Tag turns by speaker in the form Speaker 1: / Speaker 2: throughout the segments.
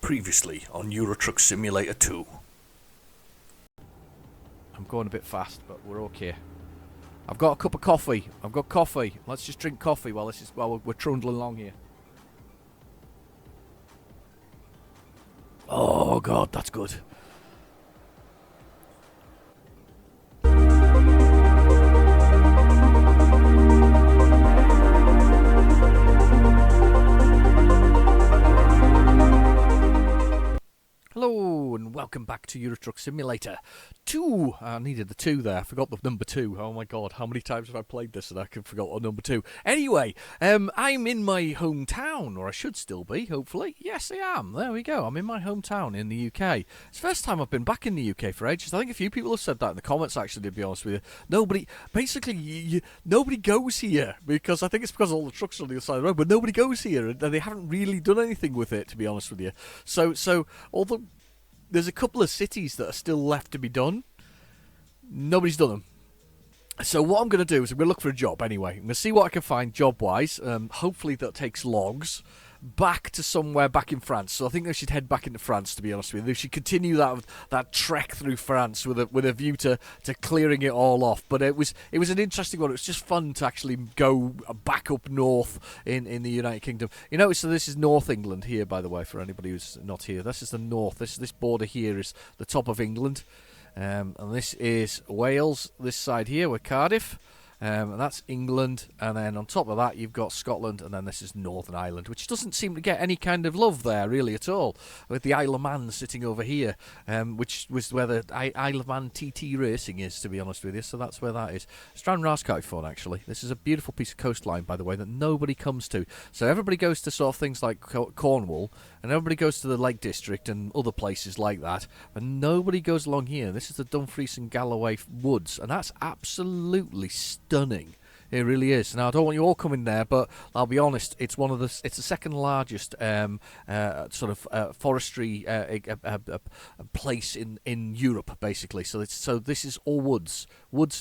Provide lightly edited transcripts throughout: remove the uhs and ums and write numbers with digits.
Speaker 1: Previously on Euro Truck Simulator 2.
Speaker 2: I'm going a bit fast, but we're okay. I've got a cup of coffee. I've got coffee. Let's just drink coffee while we're trundling along here. Oh God, that's good. Hello and welcome back to Euro Truck Simulator 2. I needed the 2 there. I forgot the number 2. Oh my God, how many times have I played this and I forgot the number 2? Anyway, I'm in my hometown, or I should still be, hopefully. Yes, I am. There we go. I'm in my hometown in the UK. It's the first time I've been back in the UK for ages. I think a few people have said that in the comments, actually, to be honest with you. Nobody goes here, because I think it's because all the trucks are on the other side of the road, but nobody goes here, and they haven't really done anything with it, to be honest with you. So although there's a couple of cities that are still left to be done, nobody's done them. So what I'm going to do is I'm going to look for a job anyway. I'm going to see what I can find job-wise. Hopefully that takes logs back to somewhere back in France. So I think they should head back into France, to be honest with you. They should continue that trek through France with a view to clearing it all off. But it was an interesting one. It was just fun to actually go back up north in the United Kingdom. You know, so this is North England here, by the way, for anybody who's not here. This is the north. This border here is the top of England. And this is Wales, this side here, with Cardiff. And that's England, and then on top of that you've got Scotland, and then this is Northern Ireland, which doesn't seem to get any kind of love there really at all, with the Isle of Man sitting over here, which was where the Isle of Man TT Racing is, to be honest with you. So that's where that is. Strand Rascai actually. This is a beautiful piece of coastline, by the way, that nobody comes to. So everybody goes to sort of things like Cornwall, and everybody goes to the Lake District and other places like that, but nobody goes along here. This is the Dumfries and Galloway Woods, and that's absolutely stunning. It really is. Now, I don't want you all coming there, but I'll be honest, it's the second largest forestry place in Europe, basically. So this is all woods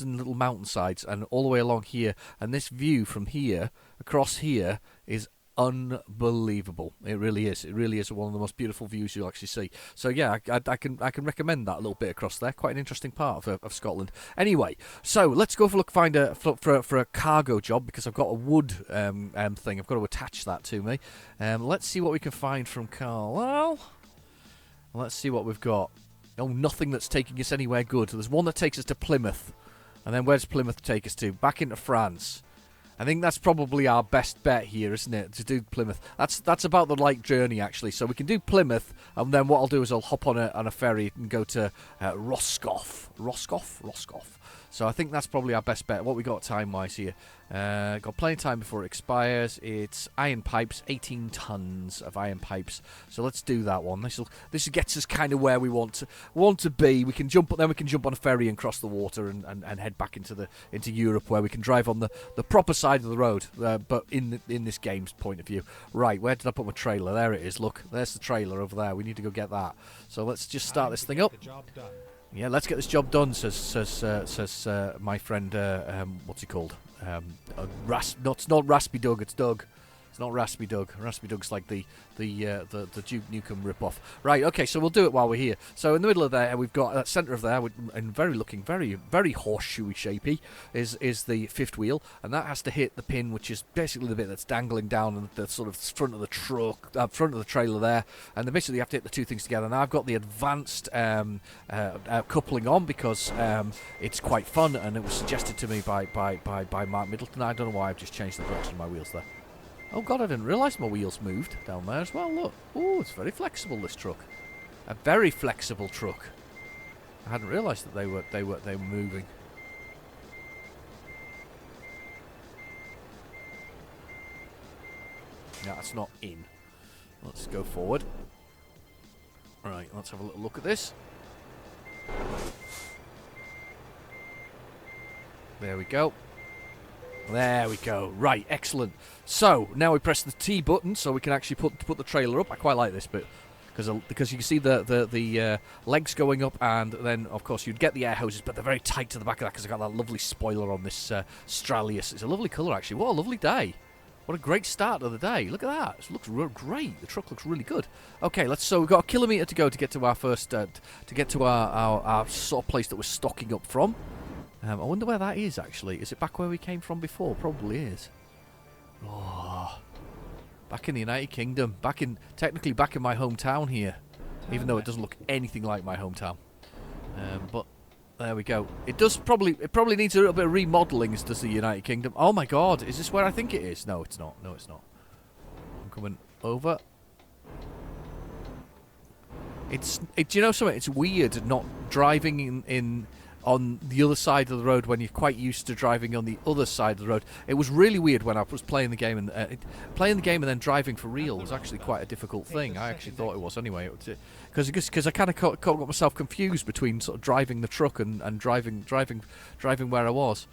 Speaker 2: and little mountainsides, and all the way along here. And this view from here across here is unbelievable. It really is. It really is one of the most beautiful views you'll actually see. So yeah, I can recommend that a little bit across there. Quite an interesting part of Scotland. Anyway, so let's go find a cargo job, because I've got a wood thing. I've got to attach that to me. Let's see what we can find from Carlisle. Let's see what we've got. Oh, nothing that's taking us anywhere good. There's one that takes us to Plymouth, and then where does Plymouth take us to? Back into France. I think that's probably our best bet here, isn't it, to do Plymouth? That's about the light journey, actually. So we can do Plymouth, and then what I'll do is I'll hop on a ferry and go to Roscoff. Roscoff. So I think that's probably our best bet. What we got time-wise here? Got plenty of time before it expires. It's iron pipes, 18 tons of iron pipes. So let's do that one. This gets us kind of where we want to be. We can jump on a ferry and cross the water and head back into Europe, where we can drive on the proper side of the road. But in this game's point of view, right? Where did I put my trailer? There it is. Look, there's the trailer over there. We need to go get that. So let's just start this thing up. Yeah, let's get this job done, says my friend, what's he called? No, it's not Raspy Doug, it's Doug. It's not Raspy Doug. Raspy Doug's like the Duke Nukem ripoff. Right, okay, so we'll do it while we're here. So in the middle of there, we've got that centre of there, and very horseshoey shapey, is the fifth wheel, and that has to hit the pin, which is basically the bit that's dangling down on the sort of front of the truck, front of the trailer there, and then basically you have to hit the two things together. Now I've got the advanced coupling on, because it's quite fun, and it was suggested to me by Mark Middleton. I don't know why I've just changed the direction of my wheels there. Oh God, I didn't realise my wheels moved down there as well. Look, oh, it's very flexible, this truck. A very flexible truck. I hadn't realised that they were moving. No, that's not in. Let's go forward. Right, let's have a little look at this. There we go. There we go. Right, excellent. So now we press the T button, so we can actually put the trailer up. I quite like this bit, because you can see the legs going up, and then of course you'd get the air hoses, but they're very tight to the back of that, because I got that lovely spoiler on this Stralius. It's a lovely colour, actually. What a lovely day. What a great start of the day. Look at that. It looks great. The truck looks really good. Okay, so we've got a kilometre to go to get to our first, to get to our sort of place that we're stocking up from. I wonder where that is, actually. Is it back where we came from before? Probably is. Oh, back in the United Kingdom. Technically back in my hometown here. Even though it doesn't look anything like my hometown. But there we go. It probably needs a little bit of remodelling, as does the United Kingdom. Oh my god, is this where I think it is? No, it's not. No, it's not. I'm coming over. Do you know something? It's weird not driving in on the other side of the road when you're quite used to driving on the other side of the road. It was really weird when I was playing the game, and then driving for real was actually quite a difficult thing. I actually thought it was anyway, because I kind of got myself confused between sort of driving the truck and driving where I was.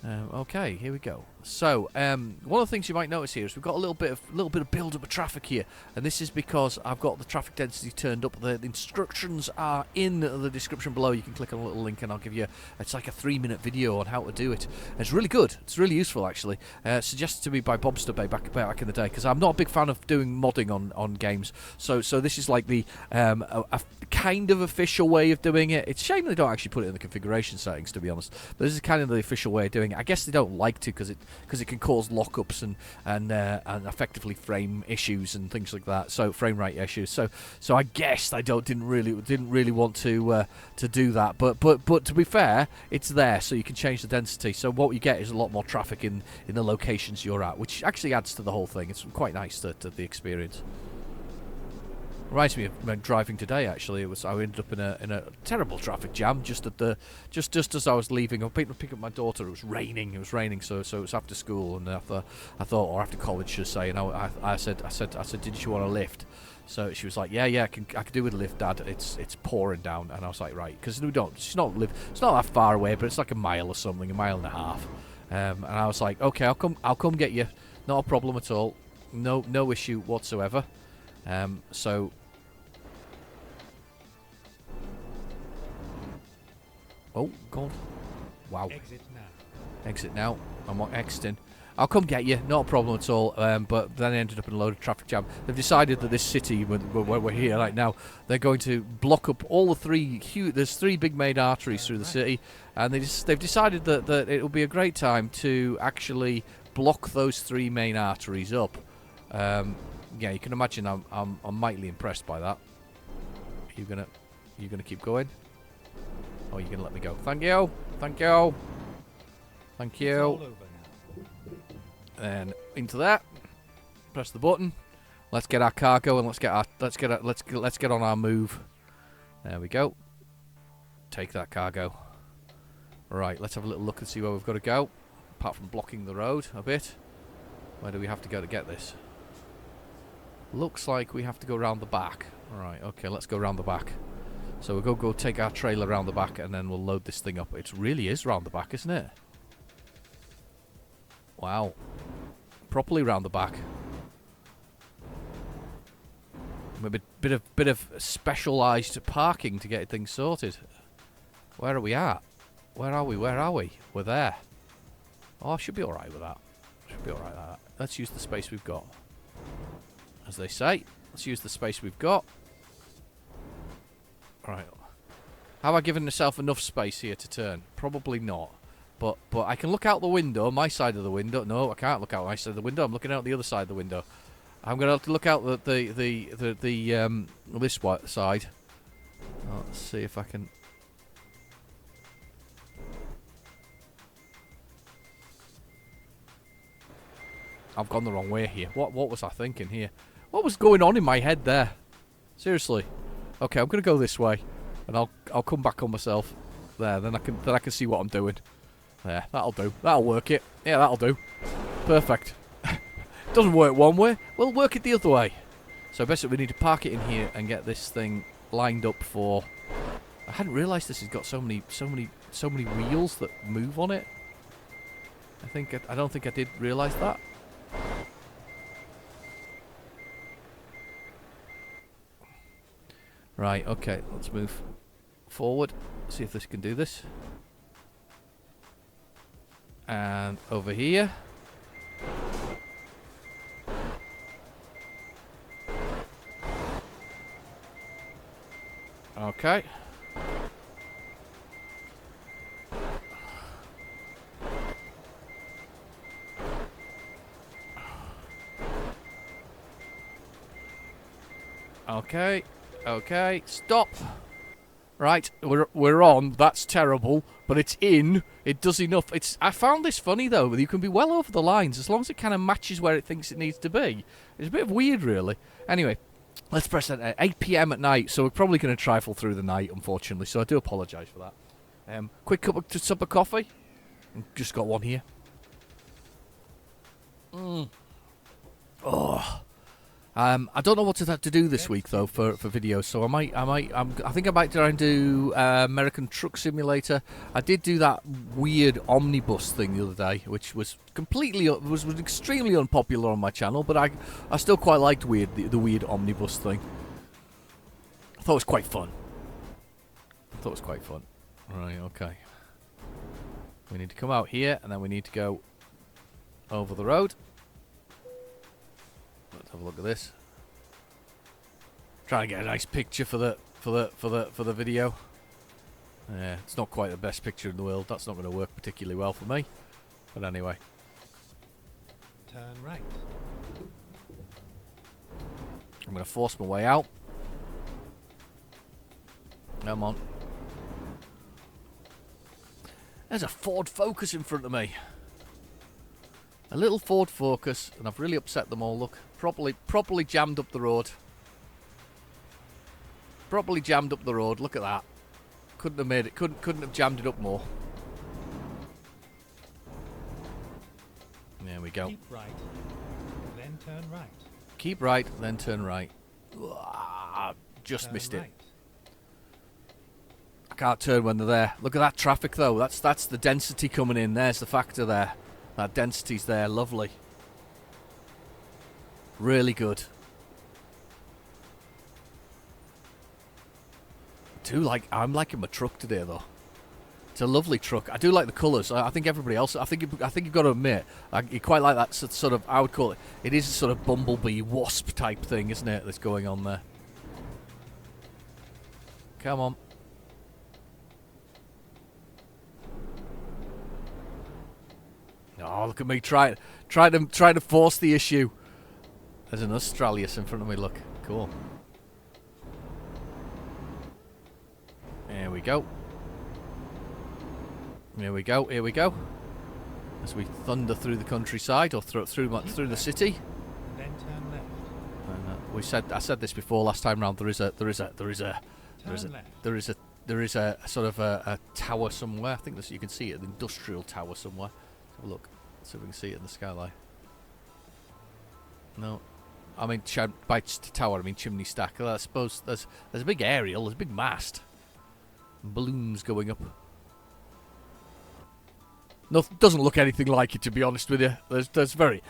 Speaker 2: Okay, here we go. So, one of the things you might notice here is we've got a little bit of build-up of traffic here, and this is because I've got the traffic density turned up. The instructions are in the description below. You can click on a little link, and I'll give you. It's like a 3-minute video on how to do it. It's really good. It's really useful, actually. Suggested to me by Bob Stobart back in the day, because I'm not a big fan of doing modding on games. So this is like the a kind of official way of doing it. It's a shame they don't actually put it in the configuration settings, to be honest. But this is kind of the official way of doing it. I guess they don't like to, because it can cause lockups and effectively frame issues and things like that. So frame rate issues. So I guess they didn't really want to do that. But to be fair, it's there, so you can change the density. So what you get is a lot more traffic in the locations you're at, which actually adds to the whole thing. It's quite nice to the experience. Reminds me of driving today. Actually, I ended up in a terrible traffic jam just as I was leaving. I picked up my daughter. It was raining. So it was after school, and I thought, or after college, should I say? And I said, did you want a lift? So she was like, yeah, I can do with a lift, Dad. It's pouring down, and I was like, right, because it's not that far away, but it's like a mile or something, a mile and a half. And I was like, okay, I'll come get you. Not a problem at all. No issue whatsoever. So. Oh, God. Wow. Exit now. I'm exiting. I'll come get you. Not a problem at all. But then I ended up in a load of traffic jam. They've decided that this city, where we're here right now, they're going to block up all the three. There's 3 big main arteries through the city, and they've decided that it will be a great time to actually block those 3 main arteries up. Yeah, you can imagine I'm mightily impressed by that. You gonna keep going? Oh, you're going to let me go. Thank you. And into that. Press the button. Let's get our cargo and let's get on our move. There we go. Take that cargo. Right, let's have a little look and see where we've got to go. Apart from blocking the road a bit. Where do we have to go to get this? Looks like we have to go around the back. Right, okay, let's go around the back. So we'll go take our trailer around the back, and then we'll load this thing up. It really is round the back, isn't it? Wow. Properly round the back. Maybe a bit of specialised parking to get things sorted. Where are we at? Where are we? We're there. Oh, I should be alright with that. Let's use the space we've got. As they say, let's use the space we've got. Right. Have I given myself enough space here to turn? Probably not. But I can look out the window, my side of the window. No, I can't look out my side of the window. I'm looking out the other side of the window. I'm going to have to look out this side. Let's see if I can. I've gone the wrong way here. What was I thinking here? What was going on in my head there? Seriously. Okay, I'm gonna go this way, and I'll come back on myself. There, then I can see what I'm doing. There, that'll do. That'll work it. Yeah, that'll do. Perfect. Doesn't work one way. We'll work it the other way. So basically, we need to park it in here and get this thing lined up for. I hadn't realised this has got so many wheels that move on it. I don't think I did realise that. Right, okay, let's move forward, see if this can do this. And over here. Okay. Okay. Okay. Stop. Right, we're on. That's terrible, but it's in. It does enough. I found this funny though. You can be well over the lines as long as it kind of matches where it thinks it needs to be. It's a bit weird, really. Anyway, let's press that at 8 p.m. at night. So we're probably going to trifle through the night, unfortunately. So I do apologise for that. Quick cup of coffee. Just got one here. Oh. I don't know what to do this week though for videos, so I think I might try and do American Truck Simulator. I did do that weird omnibus thing the other day, which was was extremely unpopular on my channel, but I still quite liked the weird omnibus thing. I thought it was quite fun. Right, okay. We need to come out here, and then we need to go over the road. Let's have a look at this. Trying to get a nice picture for the video. Yeah, it's not quite the best picture in the world. That's not going to work particularly well for me. But anyway.
Speaker 3: Turn right.
Speaker 2: I'm going to force my way out. Come on. There's a Ford Focus in front of me. A little Ford Focus, and I've really upset them all. Look, properly jammed up the road. Properly jammed up the road. Look at that. Couldn't have made it. Couldn't have jammed it up more. There we go.
Speaker 3: Keep right, then turn right.
Speaker 2: Keep right, then turn right. Just
Speaker 3: Turn
Speaker 2: missed it.
Speaker 3: right.
Speaker 2: I can't turn when they're there. Look at that traffic though. That's the density coming in. There's the factor there. That density's there. Lovely. Really good. I'm liking my truck today though. It's a lovely truck. I do like the colours. I think everybody else. I think you've got to admit, you quite like that sort of. I would call it. It is a sort of bumblebee wasp type thing, isn't it? That's going on there. Come on. Oh, look at me trying to force the issue. There's an Australis in front of me. Look, cool. There we go. Here we go. Here we go. As we thunder through the countryside or through the city.
Speaker 3: Then turn left.
Speaker 2: I said this before last time round. There is a sort of a tower somewhere. I think you can see it, an industrial tower somewhere. Let's have a look. See if we can see it in the skyline. No, I mean by tower I mean chimney stack. I suppose there's a big aerial, there's a big mast, balloons going up. No, doesn't look anything like it, to be honest with you. There's very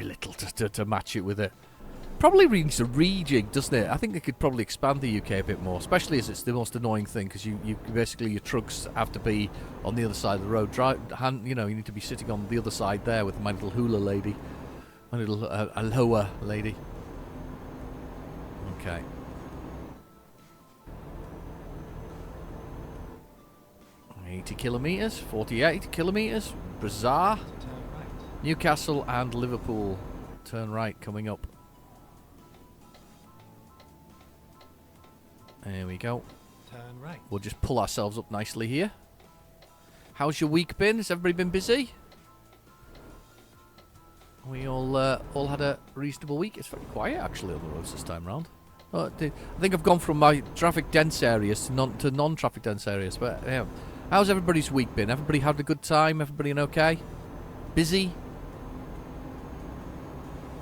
Speaker 2: little to match it with it. Probably needs a rejig, doesn't it? I think they could probably expand the UK a bit more, especially as it's the most annoying thing, because you basically your trucks have to be on the other side of the road. You need to be sitting on the other side there with my little hula lady, my little aloha lady. Okay. .80 kilometres, 48 kilometres, Brazar,
Speaker 3: Turn right.
Speaker 2: Newcastle and Liverpool. Turn right coming up. There we go.
Speaker 3: Turn right.
Speaker 2: We'll just pull ourselves up nicely here. How's your week been? Has everybody been busy? We all had a reasonable week. It's very quiet actually on the roads this time round. I think I've gone from my traffic dense areas to non-traffic dense areas. But yeah, how's everybody's week been? Everybody had a good time? Everybody okay? Busy?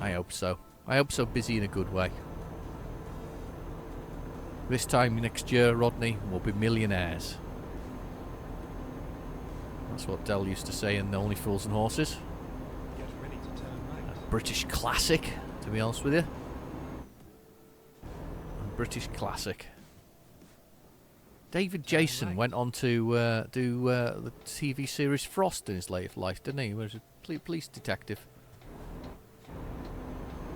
Speaker 2: I hope so. I hope so. Busy in a good way. This time next year, Rodney, we'll be millionaires. That's what Dell used to say in Only Fools and Horses.
Speaker 3: Get ready to turn right.
Speaker 2: A British classic, to be honest with you. A British classic. David Jason went on to do the TV series Frost in his later life, didn't he? He was a police detective.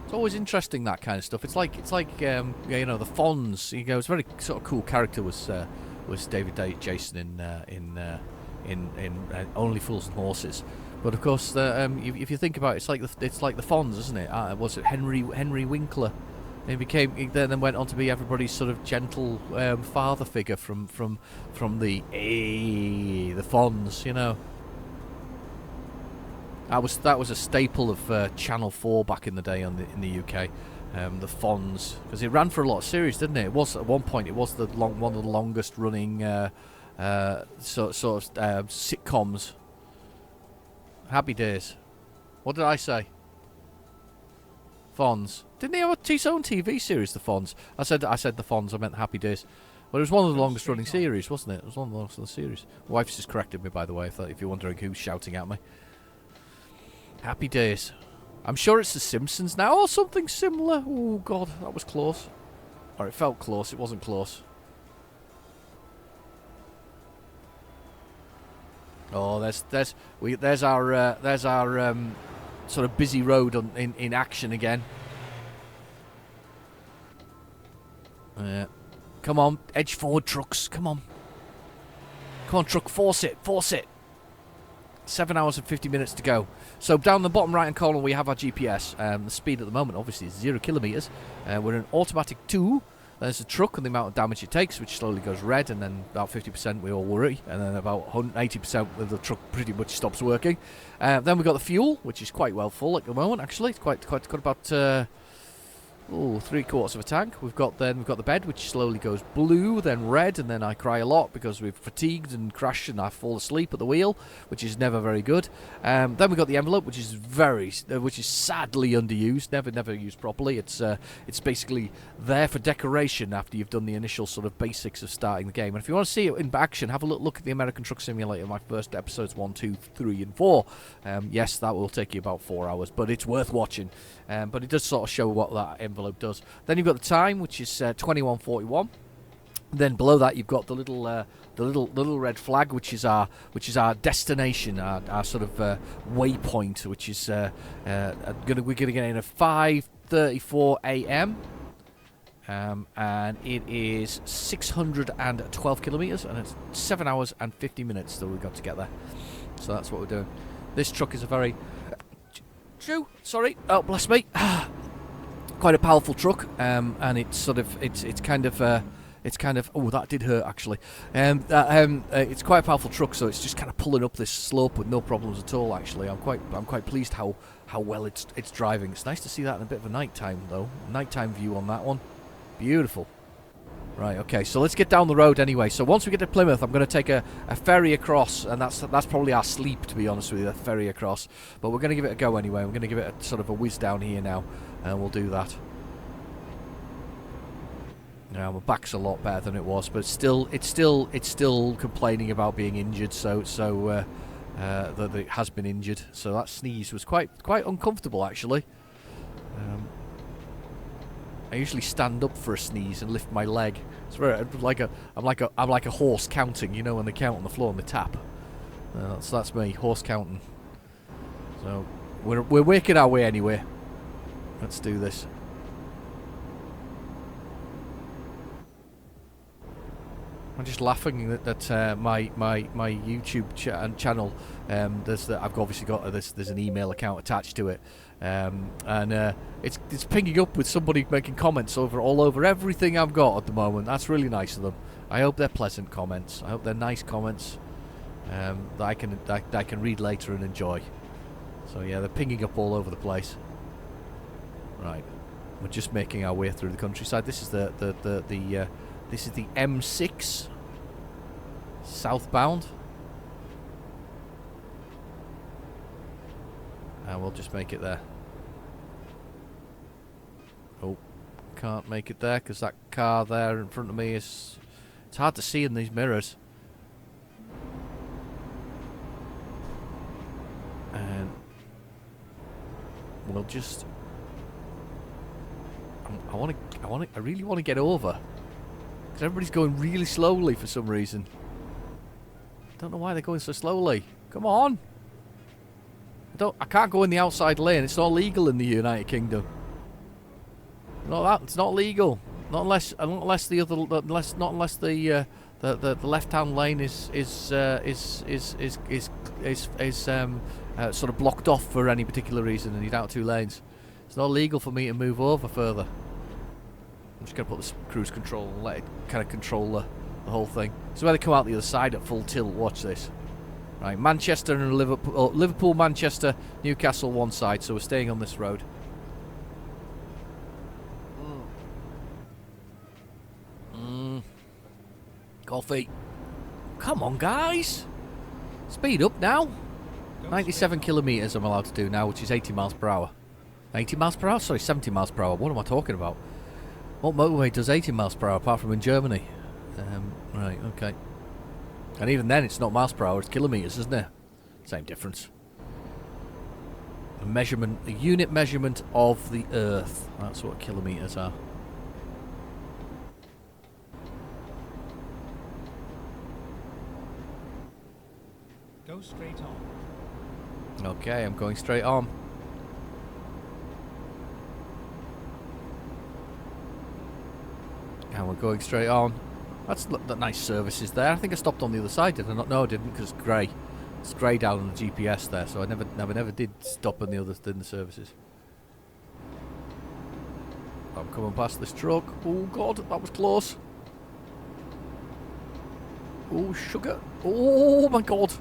Speaker 2: It's always interesting, that kind of stuff. It's like yeah, you know, the Fonz. You know, it's a very sort of cool character was David Jason in Only Fools and Horses. But of course, if you think about it, it's like the Fonz, isn't it? Was it Henry Winkler? He then went on to be everybody's sort of gentle father figure from the Fonz, you know. That was a staple of Channel 4 back in the day in the UK. The Fonz, because it ran for a lot of series, didn't it? It was at one point. It was one of the longest running sitcoms. Happy Days. What did I say? Fonz. Didn't he have his own TV series, the Fonz? I said the Fonz. I meant Happy Days. Well, it was one of the longest running series, wasn't it? It was one of the longest running series. My wife's just corrected me, by the way, if you're wondering who's shouting at me. Happy Days. I'm sure it's The Simpsons now or something similar. Oh God, that was close. Or it felt close. It wasn't close. Oh, there's our sort of busy road in action again. Come on, edge forward, trucks. Come on, truck, force it. 7 hours and 50 minutes to go. So down the bottom right hand corner we have our GPS. The speed at the moment obviously is 0 kilometers. We're in automatic 2. There's a truck and the amount of damage it takes, which slowly goes red, and then about 50% we all worry, and then about 180% the truck pretty much stops working. Then we've got the fuel, which is quite well full at the moment. Actually, it's quite got about 3/4 of a tank. We've got the bed, which slowly goes blue, then red, and then I cry a lot because we've fatigued and crashed, and I fall asleep at the wheel, which is never very good. Then we've got the envelope, which is sadly underused, never used properly. It's basically there for decoration after you've done the initial sort of basics of starting the game. And if you want to see it in action, have a look at the American Truck Simulator. My first episodes 1, 2, 3, and 4. Yes, that will take you about 4 hours, but it's worth watching. But it does sort of show what that envelope does. Then you've got the time, which is 21:41. Then below that you've got the little red flag, which is our destination, our sort of waypoint, which is we're gonna get in at 5:34 a.m. And it is 612 kilometers, and it's 7 hours and 50 minutes that we've got to get there. So that's what we're doing. This truck is a very oh bless me, quite a powerful truck, and it's sort of it's kind of oh, that did hurt actually. It's quite a powerful truck, so it's just kind of pulling up this slope with no problems at all. Actually, I'm quite pleased how well it's driving. It's nice to see that in a bit of a nighttime though. Nighttime view on that one, beautiful. Right, okay, so let's get down the road anyway. So once we get to Plymouth, I'm going to take a ferry across, and that's probably our sleep, to be honest with you, that ferry across. But we're going to give it a go anyway. We're going to give it a sort of a whiz down here now, and we'll do that. Now my back's a lot better than it was, but it's still complaining about being injured. So that it has been injured. So that sneeze was quite uncomfortable actually. I usually stand up for a sneeze and lift my leg. It's very I'm like a horse counting, you know, when they count on the floor and they tap. So that's me, horse counting. So we're working our way anyway. Let's do this. I'm just laughing that my YouTube channel. There's an email account attached to it, and it's pinging up with somebody making comments all over everything I've got at the moment. That's really nice of them. I hope they're pleasant comments. I hope they're nice comments that I can read later and enjoy. So yeah, they're pinging up all over the place. Right, we're just making our way through the countryside. This is this is the M6 southbound. And we'll just make it there. Oh, can't make it there because that car there in front of me it's hard to see in these mirrors. And we'll just I really want to get over. Everybody's going really slowly for some reason. I don't know why they're going so slowly. Come on. I can't go in the outside lane. It's not legal in the United Kingdom. No, it's not legal. Not unless the left-hand lane is sort of blocked off for any particular reason, and you're down 2 lanes. It's not legal for me to move over further. I'm just gonna put this cruise control and let it kind of control the whole thing. So where they come out the other side at full tilt. Watch this. Right, Manchester and Liverpool, Manchester, Newcastle one side. So we're staying on this road. Coffee. Come on, guys. Speed up now. 97 kilometres I'm allowed to do now, which is 80 miles per hour. 80 miles per hour? Sorry, 70 miles per hour. What am I talking about? What motorway does 80 miles per hour apart from in Germany? Right, okay. And even then, it's not miles per hour, it's kilometres, isn't it? Same difference. A unit measurement of the Earth. That's what kilometres are.
Speaker 3: Go straight on.
Speaker 2: Okay, I'm going straight on. And we're going straight on. That's the nice services there. I think I stopped on the other side, did I not? No, I didn't, because it's grey. It's grey down on the GPS there, so I never did stop on the other in the services. I'm coming past this truck. Oh God, that was close. Oh sugar. Oh my God.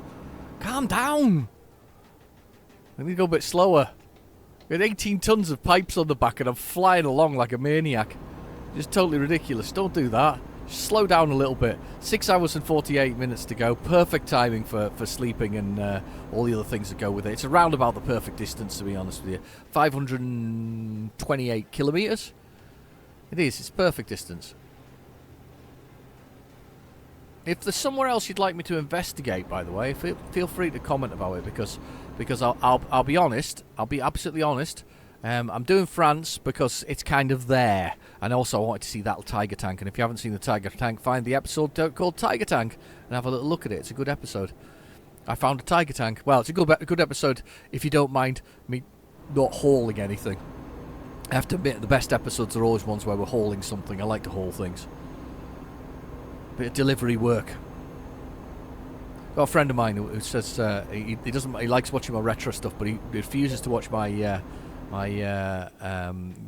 Speaker 2: Calm down. I need to go a bit slower. We had 18 tons of pipes on the back and I'm flying along like a maniac. Just totally ridiculous. Don't do that. Just slow down a little bit. 6 hours and 48 minutes to go. Perfect timing for sleeping and all the other things that go with it. It's around about the perfect distance, to be honest with you. 528 kilometres. It is. It's perfect distance. If there's somewhere else you'd like me to investigate, by the way, feel free to comment about it, because I'll be honest. I'll be absolutely honest. I'm doing France because it's kind of there, and also I wanted to see that Tiger Tank. And if you haven't seen the Tiger Tank, find the episode called Tiger Tank and have a little look at it. It's a good episode. I found a Tiger Tank. Well, it's a good episode if you don't mind me not hauling anything. I have to admit, the best episodes are always ones where we're hauling something. I like to haul things. Bit of delivery work. Got a friend of mine who says he likes watching my retro stuff, but he refuses to watch my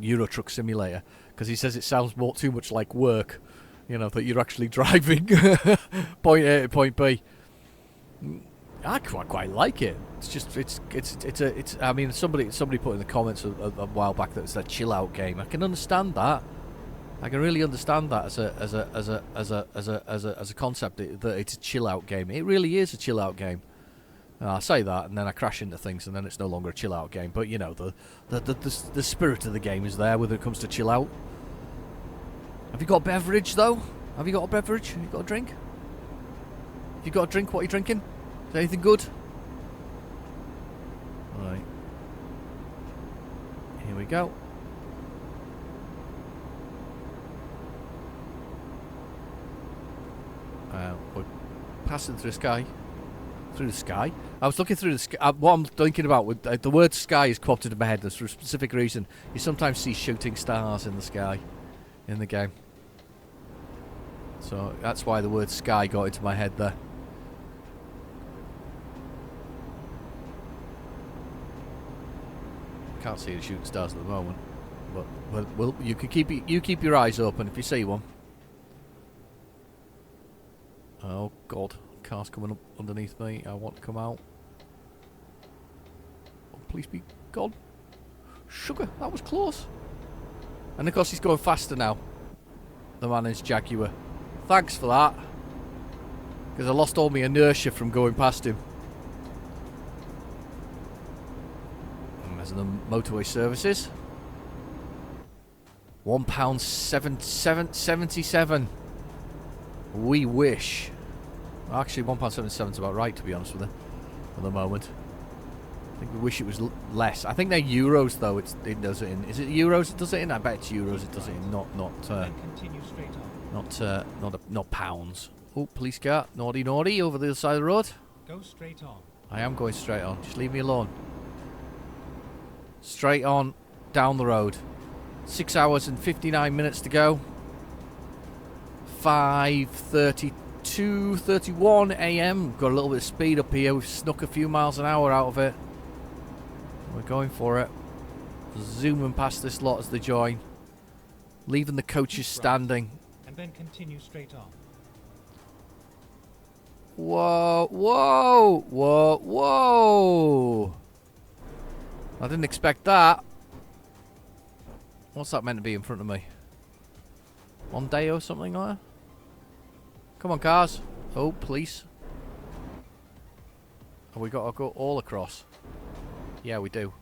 Speaker 2: Euro Truck Simulator because he says it sounds too much like work. You know, that you're actually driving point A to point B. I quite like it. It's just I mean, somebody put in the comments a while back that it's that chill out game. I can understand that. I can really understand that as a concept, that it's a chill out game. It really is a chill out game. I say that and then I crash into things and then it's no longer a chill out game. But you know, the spirit of the game is there when it comes to chill out. Have you got a beverage though? Have you got a beverage? Have you got a drink? If you got a drink, what are you drinking? Is anything good? Right. Here we go. We're passing through the sky. Through the sky? I was looking through the sky. What I'm thinking about with the word sky is popped into my head. That's for a specific reason. You sometimes see shooting stars in the sky in the game. So that's why the word sky got into my head there. Can't see the shooting stars at the moment, but you can keep your eyes open if you see one. Oh God, car's coming up underneath me. I want to come out. Oh, please be gone. Sugar, that was close. And of course he's going faster now. The man is Jaguar. Thanks for that. Because I lost all my inertia from going past him. And there's the motorway services. £1.77. We wish. Actually, £1.77 is about right, to be honest with you, at the moment. I think we wish it was less. I think they're euros, though. It does it in. Is it euros? It does it in. I bet it's euros. It does it in. Not
Speaker 3: continue straight on.
Speaker 2: not pounds. Oh, police car! Naughty, over the other side of the road.
Speaker 3: Go straight on.
Speaker 2: I am going straight on. Just leave me alone. Straight on, down the road. 6 hours and 59 minutes to go. 5:32, 31 a.m. We've got a little bit of speed up here. We've snuck a few miles an hour out of it. We're going for it. Zooming past this lot as they join. Leaving the coaches standing.
Speaker 3: And then continue straight on.
Speaker 2: Whoa, whoa, whoa, whoa. I didn't expect that. What's that meant to be in front of me? Mondeo or something like that? Come on, cars. Oh, police. Have we got to go all across? Yeah, we do.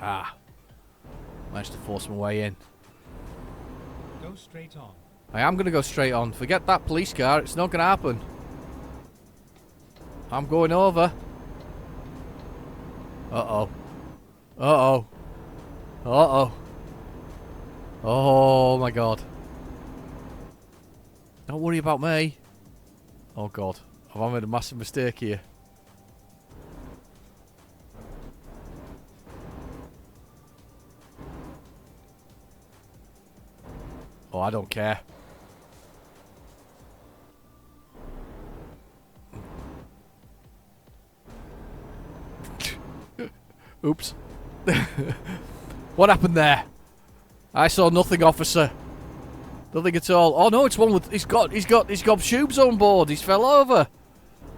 Speaker 2: Ah. Managed to force my way in.
Speaker 3: Go straight on.
Speaker 2: I am going to go straight on. Forget that police car. It's not going to happen. I'm going over. Uh-oh. Uh-oh. Uh-oh. Oh, my God. Don't worry about me. Oh, God. Have I made a massive mistake here? Oh, I don't care. Oops. What happened there? I saw nothing, officer. Nothing at all. Oh no, it's one with he's got tubes on board. He's fell over.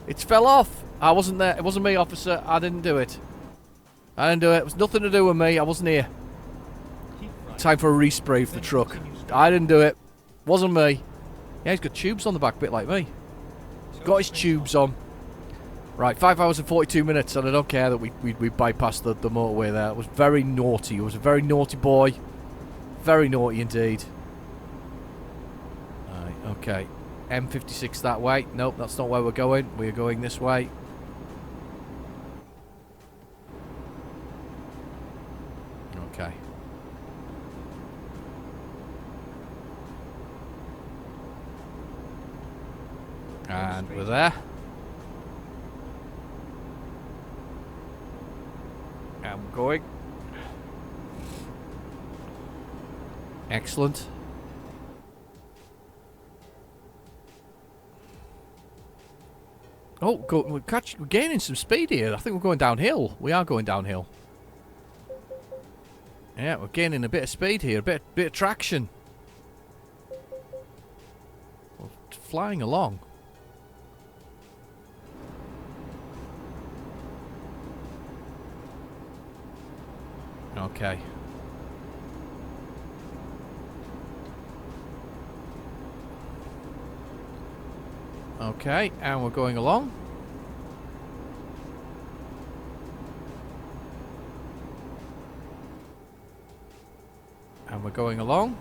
Speaker 2: It's fell off. I wasn't there. It wasn't me, officer. I didn't do it. I didn't do it. It was nothing to do with me. I wasn't here. Time for a respray for the truck. I didn't do it. Wasn't me. Yeah, he's got tubes on the back, bit like me. He's got his tubes on. Right, 5 hours and 42 minutes, and I don't care that we bypassed the motorway there. It was very naughty. It was a very naughty boy. Very naughty indeed. Right, okay. M56 that way. Nope, that's not where we're going. We're going this way. Okay. And we're there. I'm going. Excellent. Oh, we're gaining some speed here. I think we're going downhill. We are going downhill. Yeah, we're gaining a bit of speed here, a bit of traction. We're flying along. Okay. Okay, and we're going along. And we're going along.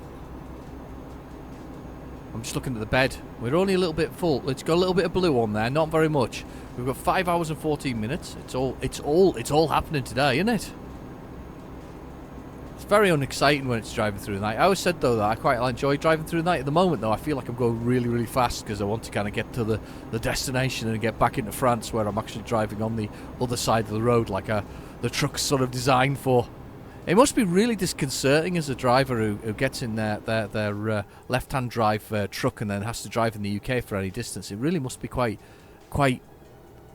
Speaker 2: I'm just looking at the bed. We're only a little bit full. It's got a little bit of blue on there, not very much. We've got 5 hours and 14 minutes. It's all happening today, isn't it? It's very unexciting when it's driving through the night. I always said, though, that I quite enjoy driving through the night. At the moment, though, I feel like I'm going really, really fast because I want to kind of get to the destination and get back into France where I'm actually driving on the other side of the road like the truck's sort of designed for. It must be really disconcerting as a driver who gets in their left-hand drive truck and then has to drive in the UK for any distance. It really must be quite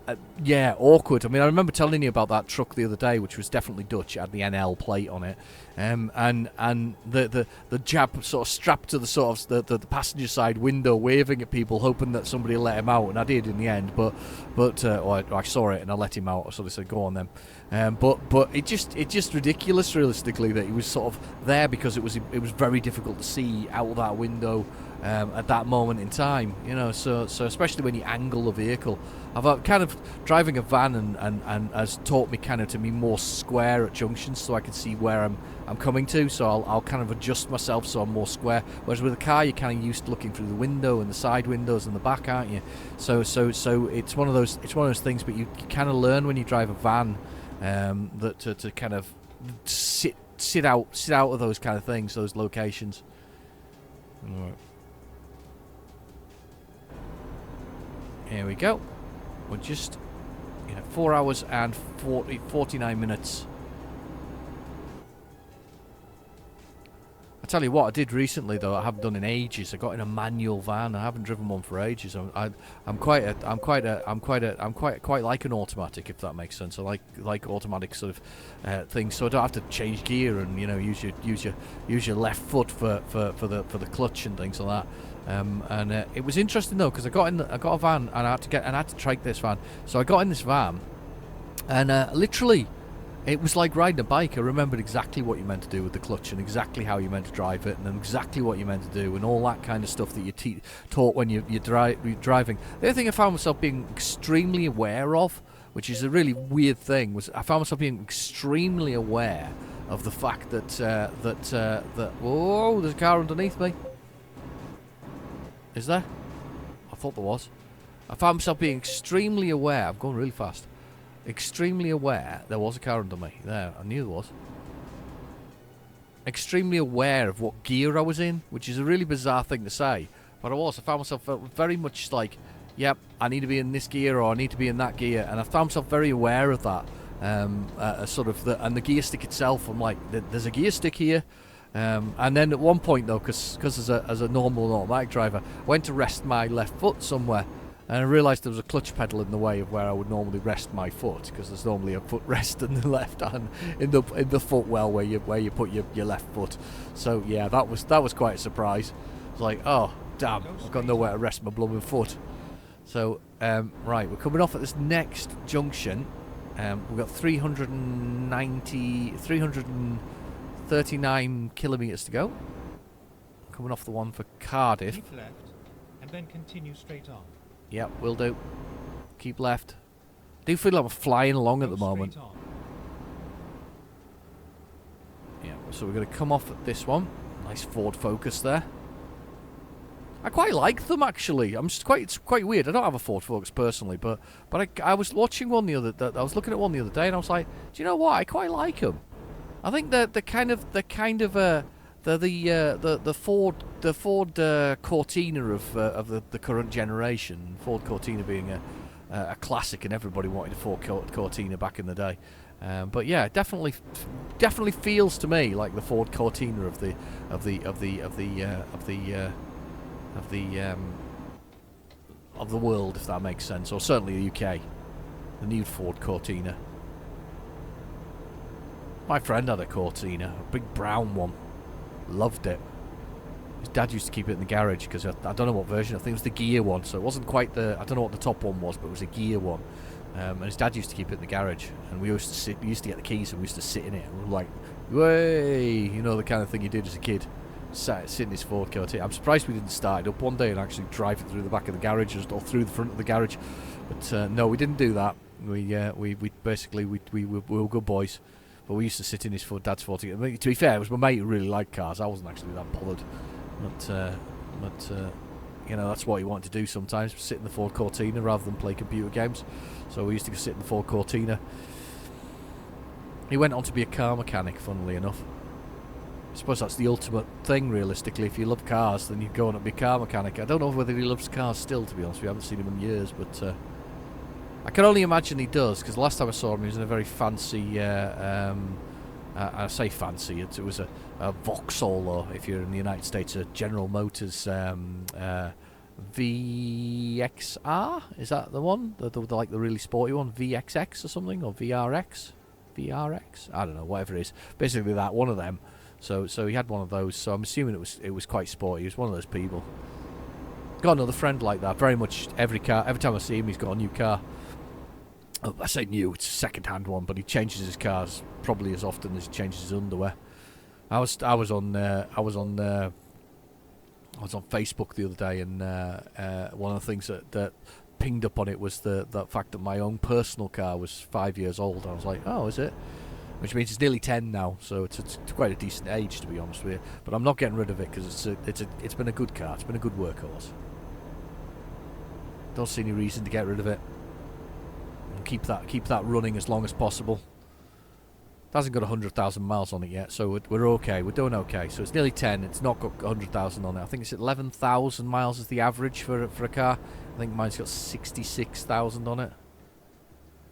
Speaker 2: awkward. I mean, I remember telling you about that truck the other day, which was definitely Dutch. It had the NL plate on it, and the jab sort of strapped to the sort of the passenger side window, waving at people, hoping that somebody will let him out, and I did in the end. But I saw it and I let him out. So they said, "Go on then." But it just ridiculous, realistically, that he was sort of there because it was very difficult to see out that window. At that moment in time, you know, so especially when you angle the vehicle. I've kind of driving a van and has taught me kind of to be more square at junctions, so I can see where I'm coming to. So I'll kind of adjust myself so I'm more square. Whereas with a car, you're kind of used to looking through the window and the side windows and the back, aren't you? So it's one of those things. But you kind of learn when you drive a van that to kind of sit out of those kind of things, those locations. All right. Here we go. We're just 4 hours and 49 minutes. I tell you what, I did recently though. I haven't done in ages. I got in a manual van. I haven't driven one for ages. I'm quite like an automatic, if that makes sense. I like automatic sort of things, so I don't have to change gear and use your left foot for the clutch and things like that. It was interesting though, because I got a van and I had to trike this van. So I got in this van, and literally, it was like riding a bike. I remembered exactly what you meant to do with the clutch and exactly how you meant to drive it and exactly what you meant to do and all that kind of stuff that you taught when you're driving. The other thing I found myself being extremely aware of, which is a really weird thing, was I found myself being extremely aware of the fact that whoa, there's a car underneath me. Is there? I thought there was. I found myself being extremely aware. I'm going really fast. Extremely aware there was a car under me. There, I knew there was. Extremely aware of what gear I was in, which is a really bizarre thing to say. But I found myself very much like, yep, I need to be in this gear or I need to be in that gear. And I found myself very aware of that. And the gear stick itself, I'm like, there's a gear stick here. And then at one point though, because as a normal automatic driver, I went to rest my left foot somewhere. And I realised there was a clutch pedal in the way of where I would normally rest my foot, because there's normally a foot rest in the left hand, in the footwell where you put your left foot. So yeah, that was quite a surprise. It's like, oh damn, I've got nowhere to rest my blooming foot. So right, we're coming off at this next junction. We've got 339 kilometres to go. Coming off the one for Cardiff.
Speaker 3: Keep left, and then continue straight on.
Speaker 2: Yep, will do. Keep left. I do feel like I'm flying along at the moment. Yeah, so we're going to come off at this one. Nice Ford Focus there. I quite like them actually. It's quite weird. I don't have a Ford Focus personally, but I was watching one I was looking at one the other day, and I was like, do you know what? I quite like them. I think the Ford Cortina of the current generation. Ford Cortina being a classic, and everybody wanted a Ford Cortina back in the day. But yeah, definitely feels to me like the Ford Cortina of the world, if that makes sense, or certainly the UK. The new Ford Cortina. My friend had a Cortina, a big brown one. Loved it. His dad used to keep it in the garage because I don't know what version. I think it was the gear one, so it wasn't quite I don't know what the top one was, but it was a gear one. And his dad used to keep it in the garage, and we used to get the keys and we used to sit in it. And we were like, way, the kind of thing you did as a kid. Sit in this Ford Cortina. I'm surprised we didn't start it up one day and actually drive it through the back of the garage or through the front of the garage. But no, we didn't do that. We were good boys. But we used to sit in his dad's Ford. To be fair, it was my mate who really liked cars. I wasn't actually that bothered. But that's what he wanted to do sometimes, sit in the Ford Cortina rather than play computer games. So we used to go sit in the Ford Cortina. He went on to be a car mechanic, funnily enough. I suppose that's the ultimate thing, realistically. If you love cars, then you go on to be a car mechanic. I don't know whether he loves cars still, to be honest. We haven't seen him in years, but I can only imagine he does, because the last time I saw him, he was in a very fancy, I say fancy, it was a Vauxhall, or if you're in the United States, a General Motors VXR? Is that the one? The like the really sporty one? VXX or something? Or VRX? VRX? I don't know, whatever it is. Basically that, one of them. So he had one of those, so I'm assuming it was quite sporty. He was one of those people. Got another friend like that. Very much every time I see him, he's got a new car. I say new, it's a second-hand one, but he changes his cars probably as often as he changes his underwear. I was on Facebook the other day, and one of the things that pinged up on it was the fact that my own personal car was 5 years old. I was like, oh, is it? Which means it's nearly 10 now, so it's quite a decent age, to be honest with you. But I'm not getting rid of it because it's been a good car. It's been a good workhorse. Don't see any reason to get rid of it. And keep that running as long as possible. hasn't got 100,000 miles on it yet, so we're okay. We're doing okay. So it's nearly 10. It's not got 100,000 on it. I think it's 11,000 miles is the average for a car. I think mine's got 66,000 on it.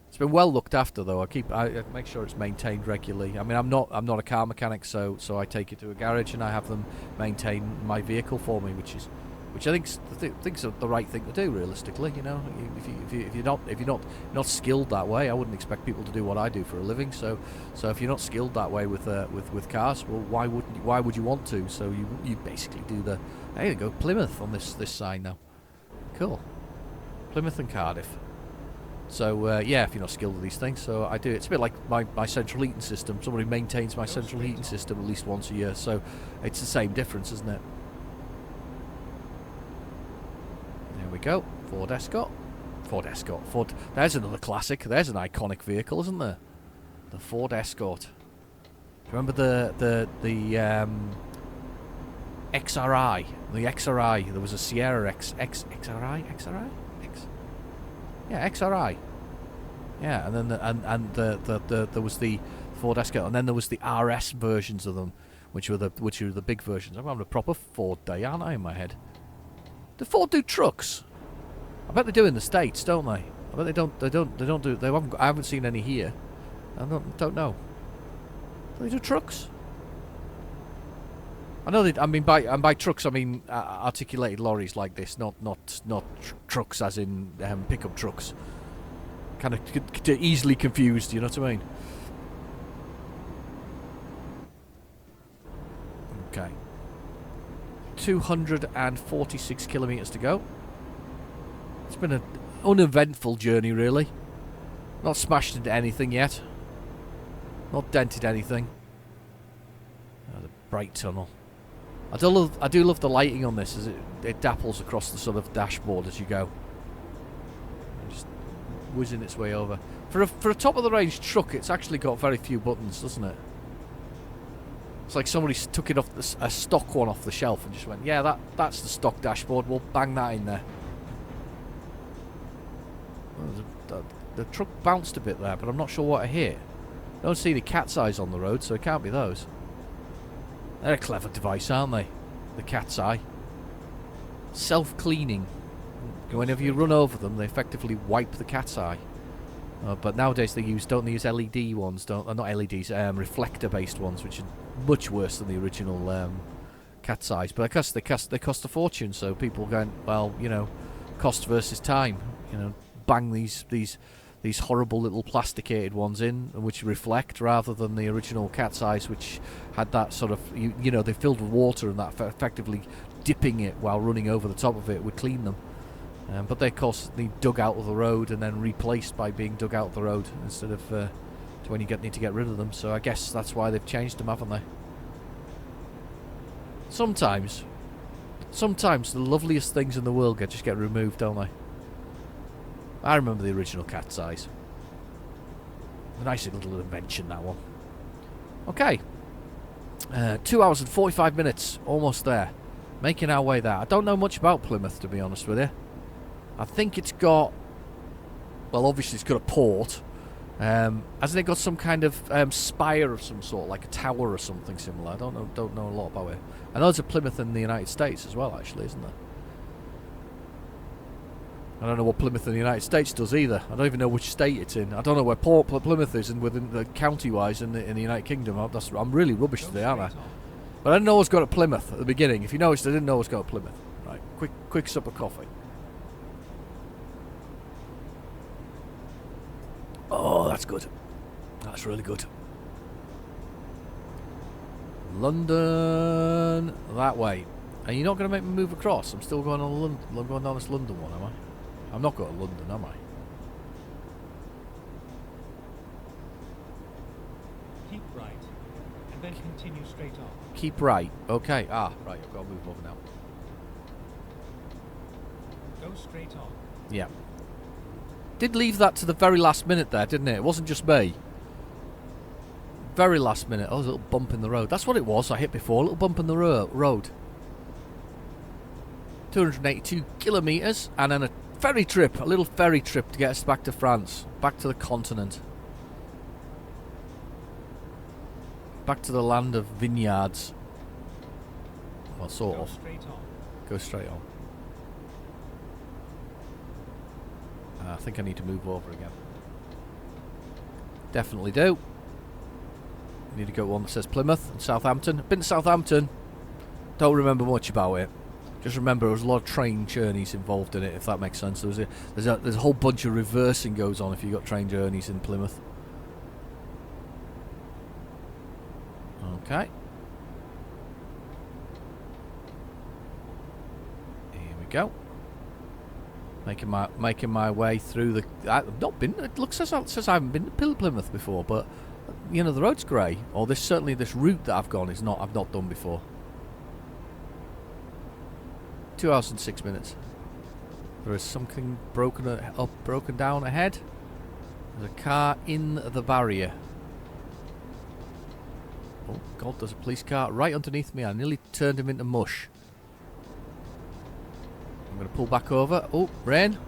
Speaker 2: It's been well looked after, though. I make sure it's maintained regularly. I mean, I'm not a car mechanic, so I take it to a garage and I have them maintain my vehicle for me, which I think's the right thing to do, realistically. You know, if you're not skilled that way, I wouldn't expect people to do what I do for a living. So if you're not skilled that way with cars, well, why would you want to? So you basically do the. There you go, Plymouth on this sign now. Cool, Plymouth and Cardiff. So yeah, if you're not skilled with these things, so I do. It's a bit like my central heating system. Somebody maintains my central heating system at least once a year. So it's the same difference, isn't it? There we go. Ford Escort. There's another classic. There's an iconic vehicle, isn't there? The Ford Escort. Remember the XRI? The XRI. There was a Sierra XRI. Yeah, XRI. Yeah, and then there was the Ford Escort, and then there was the RS versions of them, which were the big versions. I'm having a proper Ford day, aren't I, in my head? Do Ford do trucks? I bet they do in the States, don't they? I bet they don't do. I haven't seen any here. I don't know. Do they do trucks? I know they. I mean, by trucks, I mean articulated lorries like this, not trucks as in pickup trucks. Kind of easily confused. You know what I mean? Okay. 246 kilometres to go. It's been an uneventful journey, really. Not smashed into anything yet. Not dented anything. Oh, the bright tunnel. I do love the lighting on this, as it dapples across the sort of dashboard as you go. Just whizzing its way over. For a top of the range truck, it's actually got very few buttons, doesn't it? It's like somebody took it off a stock one off the shelf and just went, yeah, that's the stock dashboard. We'll bang that in there. Oh, the truck bounced a bit there, but I'm not sure what I hit. I don't see any cat's eyes on the road, so it can't be those. They're a clever device, aren't they? The cat's eye. Self-cleaning. Whenever you run over them, they effectively wipe the cat's eye. But nowadays don't they use LED ones? Not LEDs, reflector-based ones, which are much worse than the original cat's eyes. But I guess they cost a fortune, so people going, well, you know, cost versus time. You know, bang these horrible little plasticated ones in, which reflect, rather than the original cat's eyes, which had that sort of, you know, they filled with water, and that effectively dipping it while running over the top of it would clean them. But they, of course, need dug out of the road and then replaced by being dug out of the road instead of to when you need to get rid of them. So I guess that's why they've changed them, haven't they? Sometimes the loveliest things in the world just get removed, don't they? I remember the original cat's eyes. A nice little invention, that one. Okay. 2 hours and 45 minutes. Almost there. Making our way there. I don't know much about Plymouth, to be honest with you. I think it's got... Well, obviously it's got a port. Hasn't it got some kind of spire of some sort, like a tower or something similar? I don't know a lot about it. I know there's a Plymouth in the United States as well, actually, isn't there? I don't know what Plymouth in the United States does either. I don't even know which state it's in. I don't know where Port Plymouth is within the county-wise in the United Kingdom. I'm really rubbish today, aren't I? But I didn't know I was going to Plymouth at the beginning. If you noticed, I didn't know I was going to Plymouth. Right, quick sup of coffee. Oh, that's good. That's really good. London, that way. Are you not going to make me move across? I'm still going on London. I'm going down this London one, am I? I'm not going to London, am I?
Speaker 3: Keep right, and then continue straight on.
Speaker 2: Keep right. Okay. Right. I've got to move over now.
Speaker 3: Go straight on.
Speaker 2: Yeah. Did leave that to the very last minute there, didn't it? It wasn't just me. Very last minute. Oh, there's a little bump in the road. That's what it was I hit before. A little bump in the road. 282 kilometres, and then a little ferry trip to get us back to France, back to the continent. back to the land of vineyards. Well, sort
Speaker 3: Go
Speaker 2: of.
Speaker 3: straight on.
Speaker 2: Go straight on. I think I need to move over again. Definitely do. I need to go to one that says Plymouth and Southampton. Been to Southampton. Don't remember much about it. Just remember there was a lot of train journeys involved in it, if that makes sense. There's a whole bunch of reversing goes on if you've got train journeys in Plymouth. Okay. Here we go. Making my way through the. I've not been. It looks as says I haven't been to Plymouth before, but you know the road's grey. Or this route that I've gone is not. I've not done before. 2 hours and 6 minutes. There is something broken down ahead. There's a car in the barrier. Oh God! There's a police car right underneath me. I nearly turned him into mush. I'm going to pull back over. Oh, rain.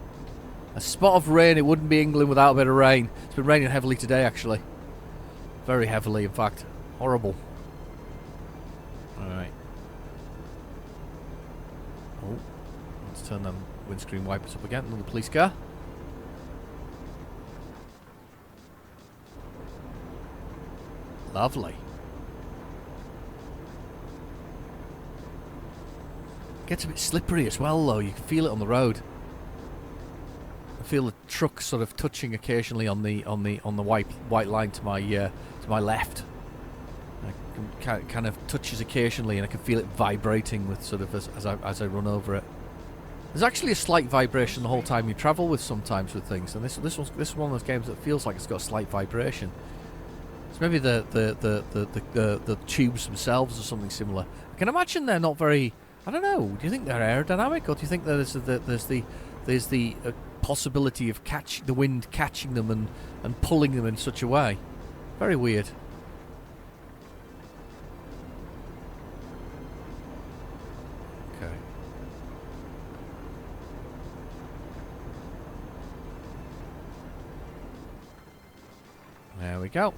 Speaker 2: A spot of rain. It wouldn't be England without a bit of rain. It's been raining heavily today, actually. Very heavily, in fact. Horrible. Alright. Oh, let's turn them windscreen wipers up again. Another police car. Lovely. Gets a bit slippery as well, though. You can feel it on the road. I feel the truck sort of touching occasionally on the white line to my left. Kind of touches occasionally, and I can feel it vibrating with sort of as I run over it. There's actually a slight vibration the whole time you travel with sometimes with things, and this is one of those games that feels like it's got a slight vibration. It's maybe the tubes themselves or something similar. I can imagine they're not very. I don't know. Do you think they're aerodynamic, or do you think there's the possibility of the wind catching them and pulling them in such a way? Very weird. Okay. There we go.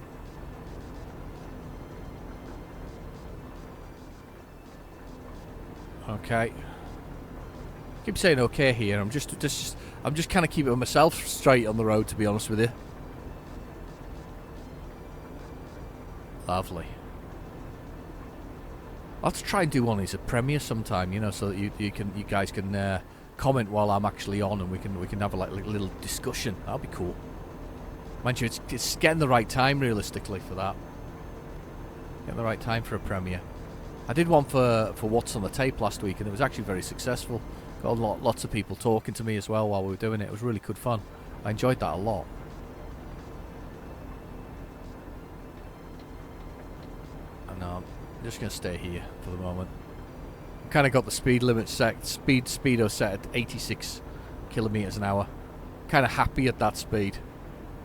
Speaker 2: Okay. Keep saying okay here. I'm just kind of keeping myself straight on the road, to be honest with you. Lovely. I'll have to try and do one as a premiere sometime, you know, so that you guys can comment while I'm actually on, and we can have a little discussion. That'll be cool. Mind you, it's getting the right time realistically for that. Getting the right time for a premiere. I did one for What's on the Tape last week, and it was actually very successful. Got lots of people talking to me as well while we were doing it. It was really good fun. I enjoyed that a lot. And I'm just going to stay here for the moment. I've kind of got the speed limit set, speedo set at 86 kilometers an hour. Kind of happy at that speed.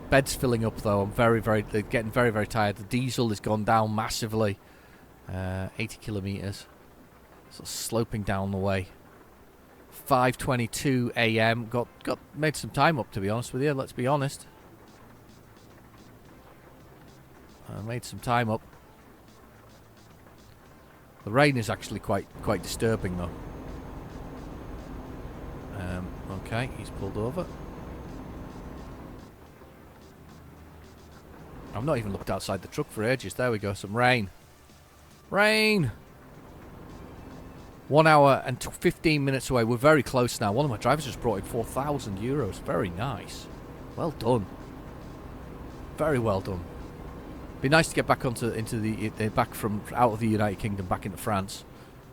Speaker 2: Bed's filling up though. They're getting very, very tired. The diesel has gone down massively. 80 kilometers, so sloping down the way. 5:22 a.m. Got made some time up, to be honest with you. Let's be honest. I made some time up. The rain is actually quite disturbing though. Okay, he's pulled over. I've not even looked outside the truck for ages. There we go. Some rain. Rain! 1 hour and 15 minutes away. We're very close now. One of my drivers just brought in €4,000. Very nice. Well done. Very well done. Be nice to get back back from out of the United Kingdom back into France.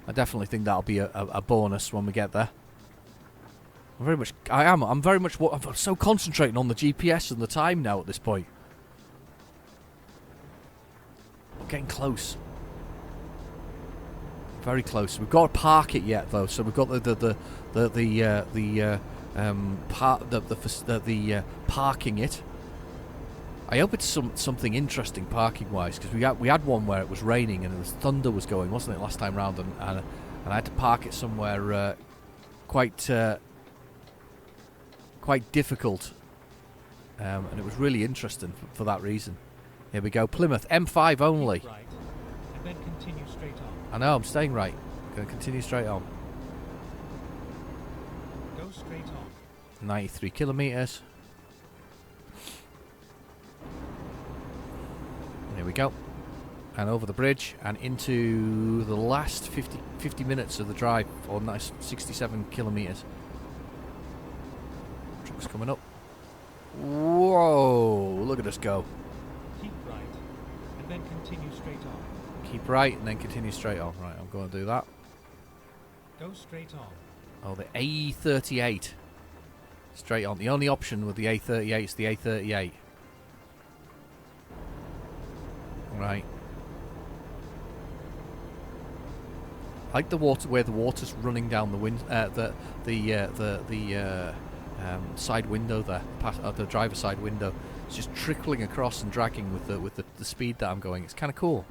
Speaker 2: I definitely think that'll be a bonus when we get there. I'm so concentrating on the GPS and the time now at this point. We're getting close. Very close. We've got to park it yet, though. So we've got parking it. I hope it's something interesting parking wise, because we had one where it was raining and thunder was going, wasn't it, last time round, and I had to park it somewhere quite difficult, and it was really interesting for that reason. Here we go, Plymouth M5 only.
Speaker 3: Right. and then continue straight on.
Speaker 2: I know, I'm staying right. Going to continue straight on.
Speaker 3: Go straight on.
Speaker 2: 93 kilometres. Here we go. And over the bridge and into the last 50 minutes of the drive, or 67 kilometres. Truck's coming up. Whoa, look at us go.
Speaker 3: Keep right, and then continue straight on.
Speaker 2: Keep right and then continue straight on. Right, I'm going to do that.
Speaker 3: Go straight on.
Speaker 2: Oh, the A38. Straight on. The only option with the A38 is the A38. Right. I like the water where the water's running down the side window there, the driver's side window. It's just trickling across and dragging with the speed that I'm going. It's kind of cool.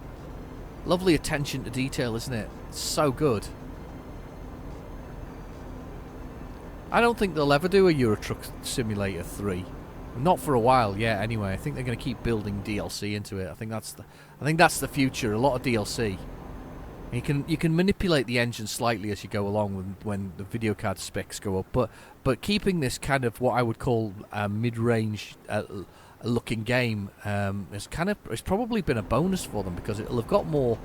Speaker 2: Lovely attention to detail, isn't it? It's so good. I don't think they'll ever do a Euro Truck Simulator 3. Not for a while yet, anyway. I think they're going to keep building DLC into it. I think that's the future. A lot of DLC. You can manipulate the engine slightly as you go along when the video card specs go up, but keeping this kind of what I would call a mid-range looking game it's probably been a bonus for them, because it'll have got more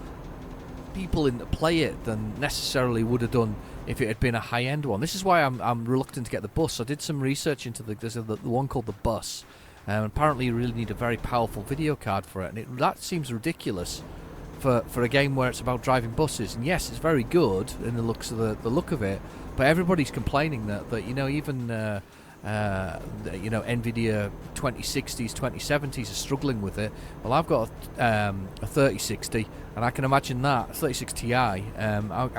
Speaker 2: people in to play it than necessarily would have done if it had been a high-end one. This is why I'm reluctant to get the bus. I did some research into there's the one called the bus. Apparently you really need a very powerful video card for it, and that seems ridiculous for a game where it's about driving buses. And yes, it's very good in the looks of the look of it, but everybody's complaining that even Nvidia 2060s, 2070s are struggling with it. Well, I've got a 3060, and I can imagine that 36 Ti. I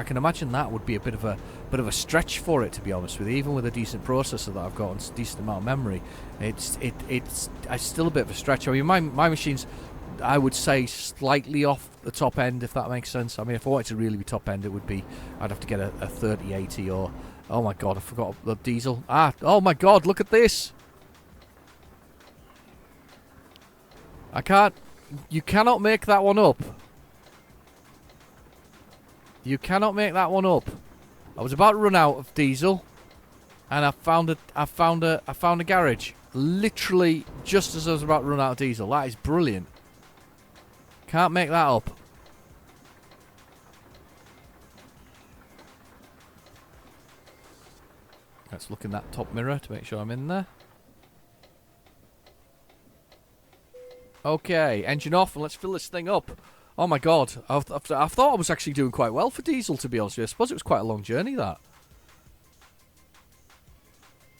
Speaker 2: can imagine that would be a bit of a stretch for it, to be honest with you. Even with a decent processor that I've got and a decent amount of memory, it's still a bit of a stretch. I mean, my machine's, I would say, slightly off the top end, if that makes sense. I mean, if I wanted to really be top end, I'd have to get a 3080 or. Oh my god, I forgot the diesel. Oh my god, look at this! You cannot make that one up. You cannot make that one up. I was about to run out of diesel, and I found a garage. Literally, just as I was about to run out of diesel. That is brilliant. Can't make that up. Let's look in that top mirror to make sure I'm in there. Okay, engine off, and let's fill this thing up. Oh my god, I thought I was actually doing quite well for diesel, to be honest with you. I suppose it was quite a long journey, that.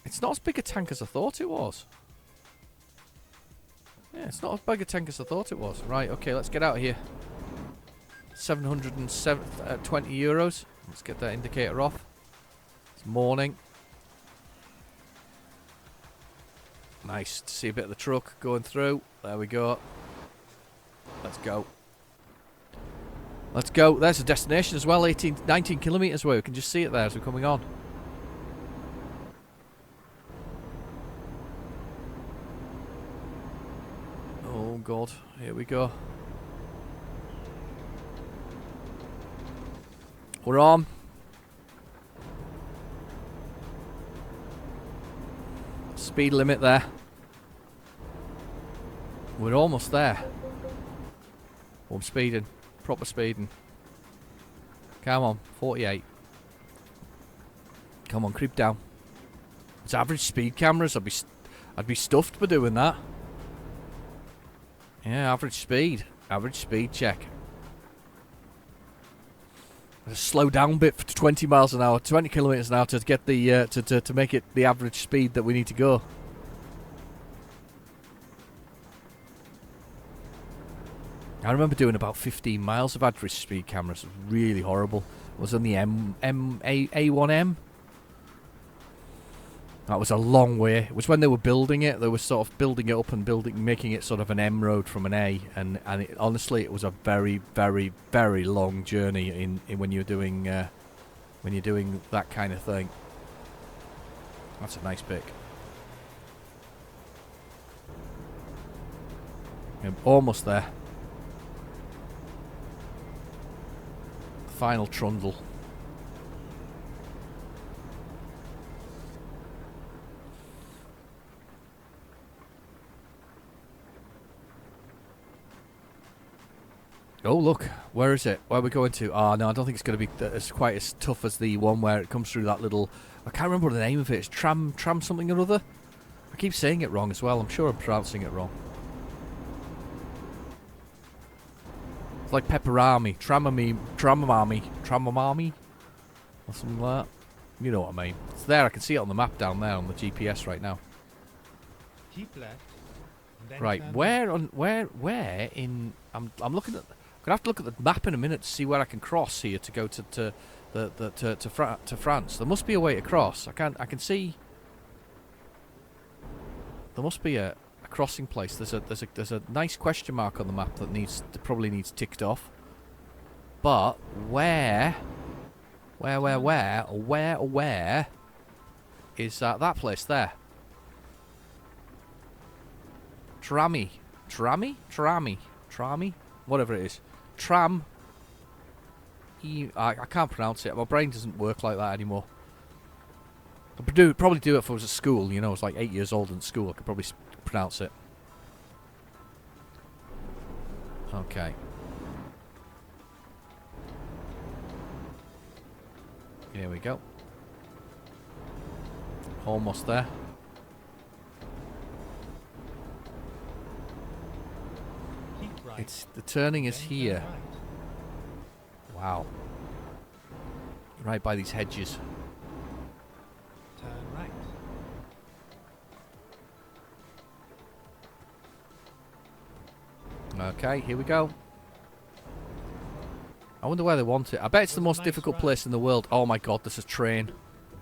Speaker 2: It's not as big a tank as I thought it was. Yeah, it's not as big a tank as I thought it was. Right, okay, let's get out of here. 720 euros. Let's get that indicator off. It's morning. Nice to see a bit of the truck going through. There we go. Let's go. Let's go. There's a destination as well. 19 kilometres away. We can just see it there as we're coming on. Oh god. Here we go. We're on. Speed limit there. We're almost there. Oh, I'm speeding. Proper speeding. Come on, 48. Come on, creep down. It's average speed cameras. I'd be stuffed for doing that. Yeah, average speed. Average speed check. Slow down a bit for 20 miles an hour, 20 kilometers an hour to get the to make it the average speed that we need to go. I remember doing about 15 miles of average speed cameras. It was really horrible. It was on the A1M. That was a long way. It was when they were building it. They were sort of building it up and making it sort of an M road from an A. And honestly, it was a very, very, very long journey in when you're doing that kind of thing. That's a nice pick. I'm almost there. Final trundle. Oh, look. Where is it? Where are we going to? Oh, no, I don't think it's going to be as quite as tough as the one where it comes through that little... I can't remember the name of it. It's tram something or other. I keep saying it wrong as well. I'm sure I'm pronouncing it wrong. It's like pepperami. Tramamami. Or something like that. You know what I mean. It's there. I can see it on the map down there on the GPS right now.
Speaker 3: Keep left. And then
Speaker 2: Right,
Speaker 3: turn
Speaker 2: where in... I'm looking at... I'm gonna have to look at the map in a minute to see where I can cross here to go to France. There must be a way to cross. I can see. There must be a crossing place. There's a nice question mark on the map that probably needs ticked off. But where is that place there? Trami, whatever it is. Tram. I can't pronounce it. My brain doesn't work like that anymore. I would probably do it if I was at school. You know, I was like 8 years old in school. I could probably pronounce it. Okay. Here we go. Almost there.
Speaker 3: keep right.
Speaker 2: It's the turning is
Speaker 3: Then
Speaker 2: here.
Speaker 3: turn right.
Speaker 2: Wow. Right by these hedges.
Speaker 3: Turn right.
Speaker 2: Okay, here we go. I wonder where they want it. I bet it's the most
Speaker 3: Nice
Speaker 2: difficult
Speaker 3: ride.
Speaker 2: place in the world. Oh my god, there's a train.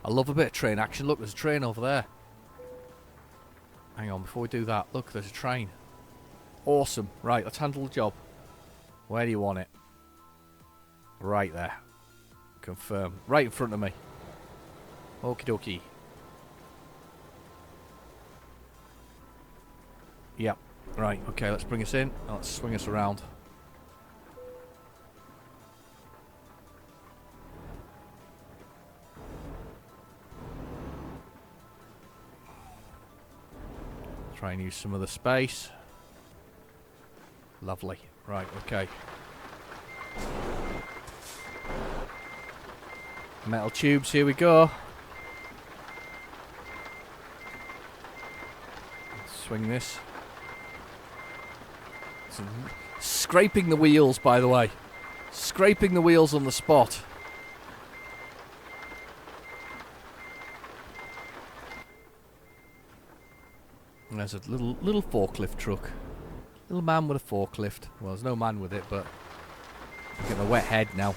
Speaker 2: I love a bit of train action. Look, there's a train over there. Hang on, before we do that, look, there's a train. Awesome. Right, let's handle the job. Where do you want it? Right there. Confirm. Right in front of me. Okie dokie. Yep. Right, okay, let's bring us in. Let's swing us around. Try and use some of the space. Lovely. Right, okay. Metal tubes, here we go. Swing this. Scraping the wheels, by the way. Scraping the wheels on the spot. And there's a little forklift truck. Little man with a forklift. Well, there's no man with it, but I'm getting a wet head now.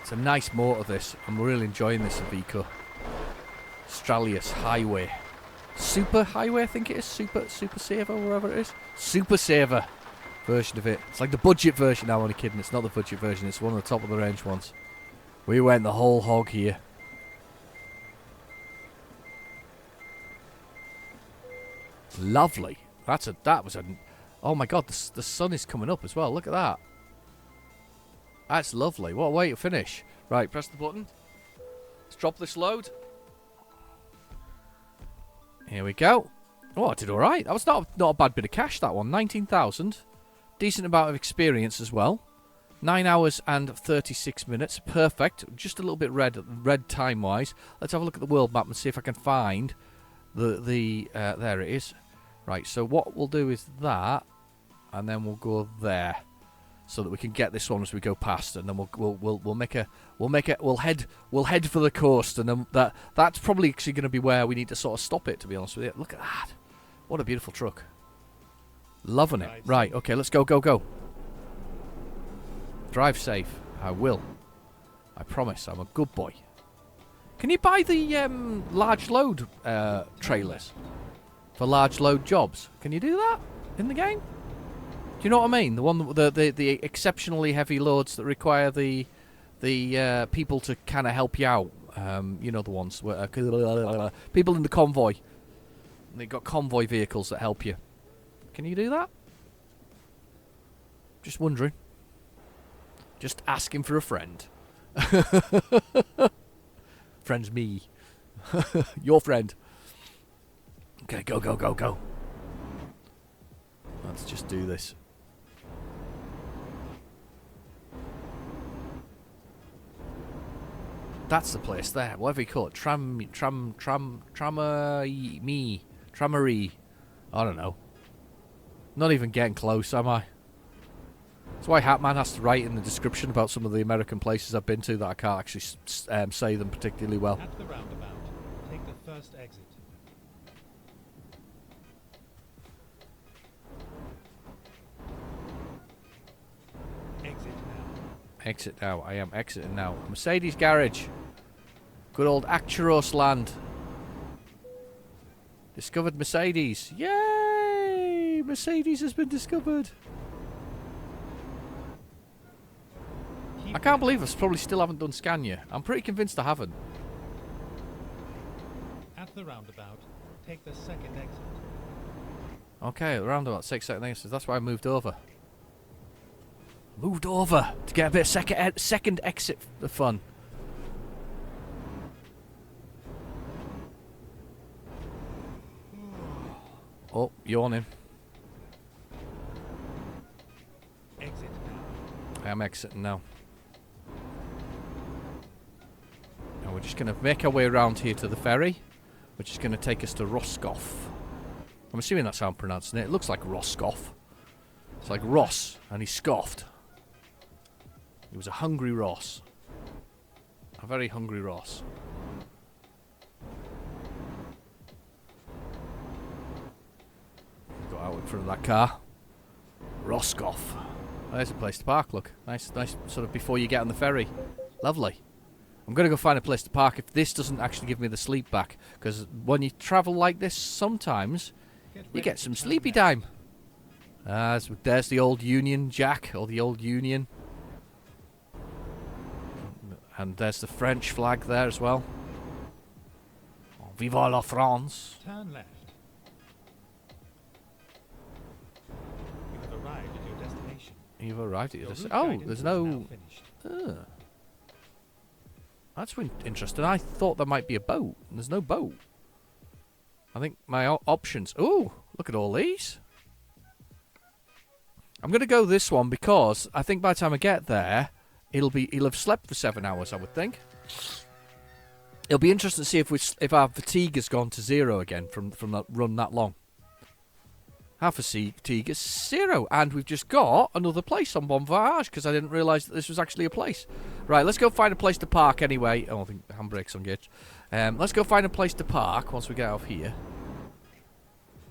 Speaker 2: It's a nice motor, this. I'm really enjoying this Iveco. Stralius Highway. Super Highway, I think it is. Super Saver, wherever it is. Super Saver version of it. It's like the budget version. No, I'm only kidding. It's not the budget version. It's one of the top of the range ones. We went the whole hog here. Lovely. That was a. Oh my god, the sun is coming up as well. Look at that. That's lovely. What a way to finish. Right, press the button. Let's drop this load. Here we go. Oh, I did all right. That was not a bad bit of cash, that one. 19,000. Decent amount of experience as well. 9 hours and 36 minutes. Perfect. Just a little bit red time-wise. Let's have a look at the world map and see if I can find there it is. Right, so what we'll do is that, and then we'll go there, so that we can get this one as we go past, and then we'll head for the coast, and then that's probably actually going to be where we need to sort of stop it. To be honest with you, look at that. What a beautiful truck. Loving it. Right, okay, let's go. Drive safe. I will. I promise. I'm a good boy. Can you buy the large load trailers for large load jobs? Can you do that in the game? Do you know what I mean? The one, the exceptionally heavy loads that require the people to kind of help you out. You know the ones where people in the convoy. They've got convoy vehicles that help you. Can you do that? Just wondering. Just asking for a friend. Friend's me. Your friend. Okay, go, go, go, go. Let's just do this. That's the place there. Whatever you call it. Tramery. I don't know. Not even getting close, am I? That's why Hatman has to write in the description about some of the American places I've been to that I can't actually say them particularly well.
Speaker 3: At the roundabout, take the first exit. Exit now.
Speaker 2: Exit now. I am exiting now. Mercedes garage. Good old Actros land. Discovered Mercedes. Yay! Mercedes has been discovered. I can't believe I probably still haven't done Scania. I'm pretty convinced I haven't.
Speaker 3: At the roundabout, take the second exit.
Speaker 2: Okay, the roundabout, 6 second exit. That's why I moved over. Moved over to get a bit of second exit fun. Oh, yawning.
Speaker 3: Exit now.
Speaker 2: I am exiting now. And we're just going to make our way around here to the ferry, which is going to take us to Roscoff. I'm assuming that's how I'm pronouncing it. It looks like Roscoff. It's like Ross, and he scoffed. He was a hungry Ross. A very hungry Ross. Got out in front of that car. Roscoff. Oh, there's a place to park, look. Nice, sort of before you get on the ferry. Lovely. I'm going to go find a place to park if this doesn't actually give me the sleep back. Because when you travel like this, sometimes you get some sleepy time. There's the old Union Jack, or the old Union. And there's the French flag there as well. Oh, Vive la France.
Speaker 3: Turn left. You have arrived at your destination.
Speaker 2: You've arrived at your
Speaker 3: Your
Speaker 2: destination.
Speaker 3: route
Speaker 2: Oh,
Speaker 3: guidance
Speaker 2: there's
Speaker 3: is
Speaker 2: no...
Speaker 3: now finished.
Speaker 2: That's interesting. I thought there might be a boat. There's no boat. I think my options... Ooh, look at all these. I'm going to go this one because I think by the time I get there, he'll have slept for 7 hours, I would think. It'll be interesting to see if our fatigue has gone to 0 again from that run that long. Our fatigue is 0, and we've just got another place on Bon Voyage because I didn't realise that this was actually a place. Right, let's go find a place to park anyway. Oh, I think the handbrake's engaged. Let's go find a place to park once we get out of here.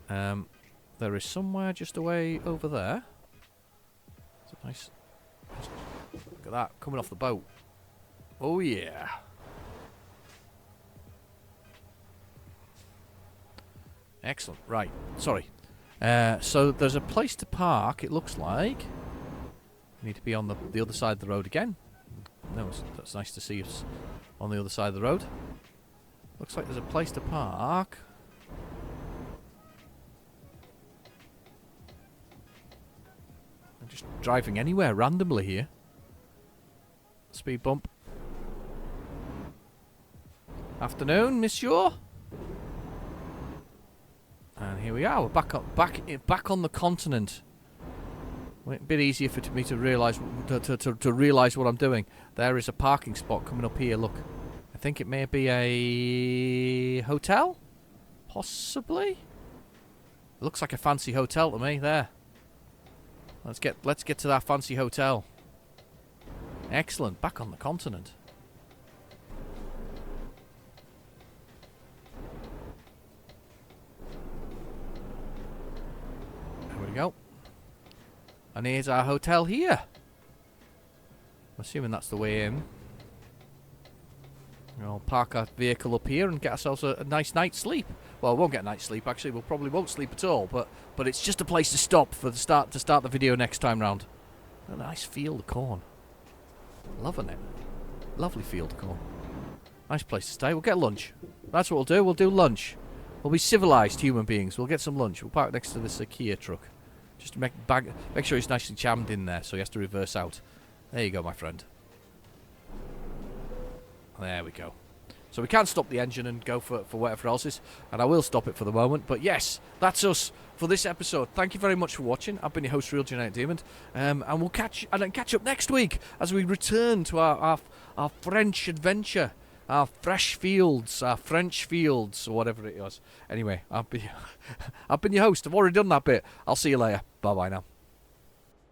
Speaker 2: There is somewhere just away over there. It's a nice... Look at that, coming off the boat. Oh, yeah. Excellent. Right, sorry. So there's a place to park, it looks like. We need to be on the other side of the road again. No, that's nice to see us on the other side of the road. Looks like there's a place to park. I'm just driving anywhere randomly here. Speed bump. Afternoon, monsieur. And here we are. We're back on the continent. A bit easier for me to realise to realise what I'm doing. There is a parking spot coming up here. Look, I think it may be a hotel, possibly. It looks like a fancy hotel to me. There. Let's get to that fancy hotel. Excellent. Back on the continent. There we go. And here's our hotel here. I'm assuming that's the way in. We'll park our vehicle up here and get ourselves a nice night's sleep. Well, we won't get a night's sleep, actually. We probably won't sleep at all, but it's just a place to stop to start the video next time round. A nice field of corn. Loving it. Lovely field of corn. Nice place to stay. We'll get lunch. That's what we'll do. We'll do lunch. We'll be civilised human beings. We'll get some lunch. We'll park next to this Kia truck. Just to make sure he's nicely jammed in there, so he has to reverse out. There you go, my friend. There we go. So we can stop the engine and go for whatever else is, and I will stop it for the moment. But yes, that's us for this episode. Thank you very much for watching. I've been your host, Real Genetic Demon, and we'll catch up next week as we return to our French adventure, our fresh fields, our French fields, or whatever it was. Anyway, I've been your host. I've already done that bit. I'll see you later. Bye bye now.